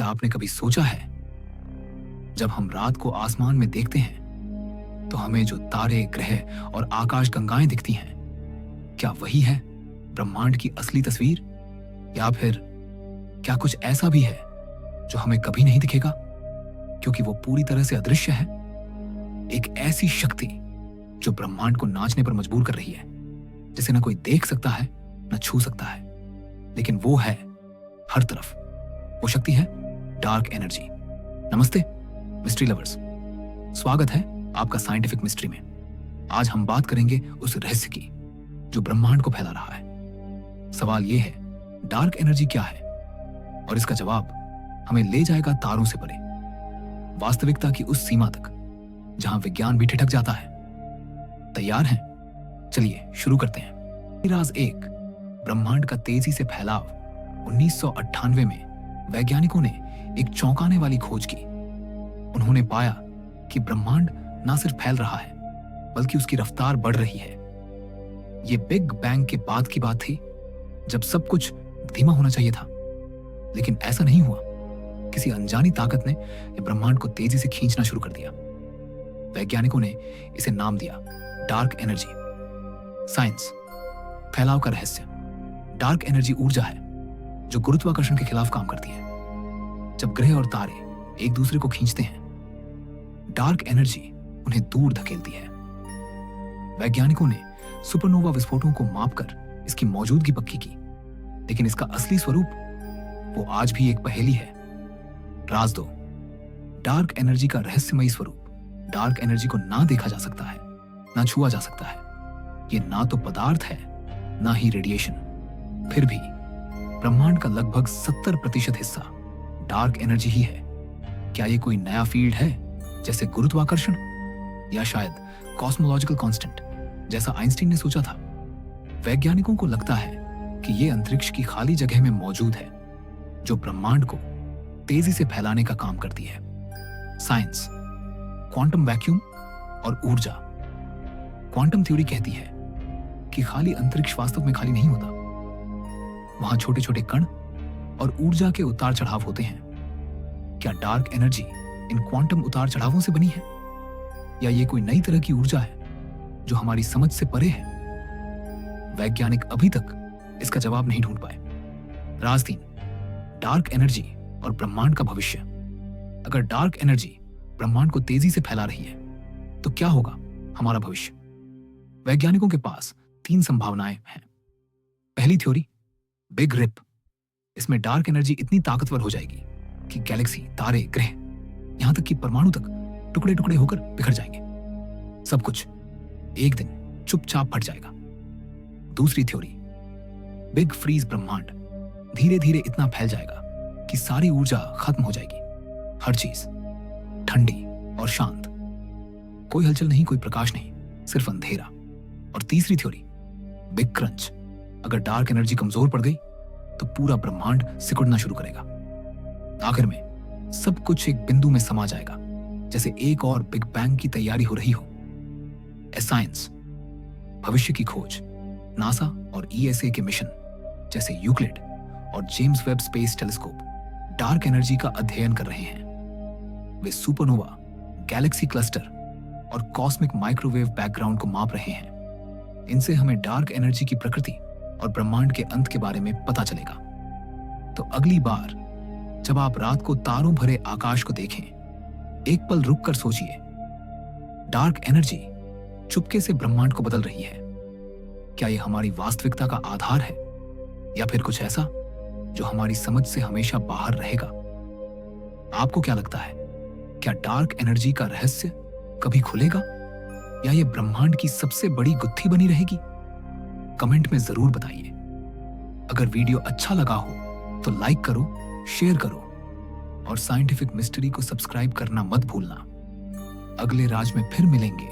क्या आपने कभी सोचा है, जब हम रात को आसमान में देखते हैं तो हमें जो तारे, ग्रह और आकाश गंगाएं दिखती हैं, क्या वही है ब्रह्मांड की असली तस्वीर? या फिर क्या कुछ ऐसा भी है जो हमें कभी नहीं दिखेगा क्योंकि वो पूरी तरह से अदृश्य है? एक ऐसी शक्ति जो ब्रह्मांड को नाचने पर मजबूर कर रही है, जिसे ना कोई देख सकता है ना छू सकता है, लेकिन वो है हर तरफ। वो शक्ति है डार्क एनर्जी। नमस्ते मिस्ट्री लवर्स, स्वागत है आपका साइंटिफिक मिस्ट्री में। आज हम बात करेंगे उस रहस्य की जो ब्रह्मांड को फैला रहा है। सवाल ये है, डार्क एनर्जी क्या है? और इसका जवाब हमें ले जाएगा तारों से परे, वास्तविकता की उस सीमा तक जहां विज्ञान भी ठिठक जाता है। तैयार हैं? चलिए शुरू करते हैं। राज 1, ब्रह्मांड का तेजी से फैलाव। 1998 में वैज्ञानिकों ने एक चौंकाने वाली खोज की। उन्होंने पाया कि ब्रह्मांड ना सिर्फ फैल रहा है बल्कि उसकी रफ्तार बढ़ रही है। यह बिग बैंग के बाद की बात थी, जब सब कुछ धीमा होना चाहिए था, लेकिन ऐसा नहीं हुआ। किसी अनजानी ताकत ने ब्रह्मांड को तेजी से खींचना शुरू कर दिया। वैज्ञानिकों ने इसे नाम दिया डार्क एनर्जी। साइंस, फैलाव का रहस्य। डार्क एनर्जी ऊर्जा है जो गुरुत्वाकर्षण के खिलाफ काम करती है। जब ग्रह और तारे एक दूसरे को खींचते हैं, डार्क एनर्जी उन्हें दूर धकेलती है। वैज्ञानिकों ने सुपरनोवा विस्फोटों को मापकर इसकी मौजूदगी पक्की की, लेकिन इसका असली स्वरूप वो आज भी एक पहेली है। राज 2, डार्क एनर्जी का रहस्यमयी स्वरूप। डार्क एनर्जी को ना देखा जा सकता है, ना छुआ जा सकता है। ये ना तो पदार्थ है, ना ही रेडिएशन। फिर भी ब्रह्मांड का लगभग 70% हिस्सा डार्क एनर्जी ही है। क्या ये कोई नया फील्ड है, जैसे गुरुत्वाकर्षण, या शायद कॉस्मोलॉजिकल कांस्टेंट, जैसा आइंस्टीन ने सोचा था? वैज्ञानिकों को लगता है कि ये अंतरिक्ष की खाली जगह में मौजूद है जो ब्रह्मांड को तेजी से फैलाने का काम करती है। साइंस, क्वांटम वैक्यूम और ऊर्जा। क्वांटम थ्योरी कहती है कि खाली अंतरिक्ष वास्तव में खाली नहीं होता। वहां छोटे छोटे कण और ऊर्जा के उतार चढ़ाव होते हैं। क्या डार्क एनर्जी इन क्वांटम उतार चढ़ावों से बनी है, या ये कोई नई तरह की ऊर्जा है जो हमारी समझ से परे है? वैज्ञानिक अभी तक इसका जवाब नहीं ढूंढ पाए। राज 3, डार्क एनर्जी और ब्रह्मांड का भविष्य। अगर डार्क एनर्जी ब्रह्मांड को तेजी से फैला रही है तो क्या होगा हमारा भविष्य? वैज्ञानिकों के पास 3 संभावनाएं हैं। पहली थ्योरी, बिग रिप। इसमें डार्क एनर्जी इतनी ताकतवर हो जाएगी कि गैलेक्सी, तारे, ग्रह, यहां तक कि परमाणु तक टुकड़े टुकड़े होकर बिखर जाएंगे। सब कुछ एक दिन चुपचाप फट जाएगा। दूसरी थ्योरी, बिग फ्रीज। ब्रह्मांड धीरे धीरे इतना फैल जाएगा कि सारी ऊर्जा खत्म हो जाएगी। हर चीज ठंडी और शांत, कोई हलचल नहीं, कोई प्रकाश नहीं, सिर्फ अंधेरा। और तीसरी थ्योरी, बिग क्रंच। अगर डार्क एनर्जी कमजोर पड़ गई तो पूरा ब्रह्मांड सिकुड़ना शुरू करेगा। आखिर में सब कुछ एक बिंदु में समा जाएगा, जैसे एक और बिग बैंग की तैयारी हो रही हो। ए साइंस, भविष्य की खोज। नासा और ईएसए के मिशन जैसे यूक्लिड और James Webb space telescope dark energy का अध्ययन कर रहे हैं। वे सुपरनोवा, गैलेक्सी क्लस्टर और कॉस्मिक माइक्रोवेव बैकग्राउंड को माप रहे हैं। इनसे हमें डार्क एनर्जी की प्रकृति और ब्रह्मांड के अंत के बारे में पता चलेगा। तो अगली बार जब आप रात को तारों भरे आकाश को देखें, एक पल रुक कर सोचिए, डार्क एनर्जी चुपके से ब्रह्मांड को बदल रही है। क्या यह हमारी वास्तविकता का आधार है, या फिर कुछ ऐसा जो हमारी समझ से हमेशा बाहर रहेगा? आपको क्या लगता है, क्या डार्क एनर्जी का रहस्य कभी खुलेगा, या यह ब्रह्मांड की सबसे बड़ी गुत्थी बनी रहेगी? कमेंट में जरूर बताइए। अगर वीडियो अच्छा लगा हो तो लाइक करो, शेयर करो और साइंटिफिक मिस्ट्री को सब्सक्राइब करना मत भूलना। अगले राज में फिर मिलेंगे।